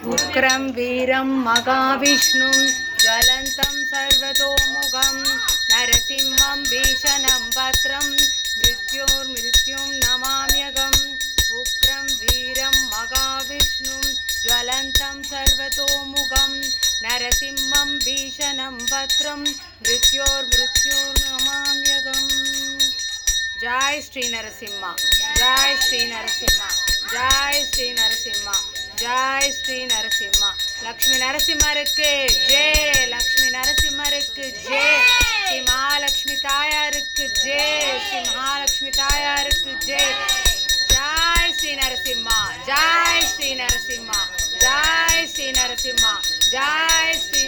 உக்ரம் வீரம் மகாவிஷ்ணும் ஜ்வலந்தம் சர்வதோமுகம் நரசிம்மம் பீஷணம் பத்ரம் மிருத்யோர்மிருத்யும் நமாம்யகம். உக்ரம் வீரம் மகாவிஷ்ணும் ஜ்வலந்தம் சர்வதோமுகம் நரசிம்மம் பீஷணம் பத்ரம் மிருத்யோர்மிருத்யோர் நமாம்யகம். ஜாய் ஸ்ரீ நரசிம்மா, ஜாய் ஸ்ரீ நரசிம்மா, ஜாய் ஸ்ரீ நரசிம்மா, ஜாய் ஸ்ரீ நரசிம்மா. லக்ஷ்மி நரசிம்மருக்கு ஜெய், லக்ஷ்மி நரசிம்மருக்கு ஜெய், ஸ்ரீ மகாலட்சுமி தாயாருக்கு ஜெய், ஸ்ரீ மகாலட்சுமி தாயாருக்கு ஜெய். ஜாய் ஸ்ரீ நரசிம்மா, ஜாய் ஸ்ரீ நரசிம்மா, ஜாய் ஸ்ரீ நரசிம்மா, ஜாய் ஸ்ரீ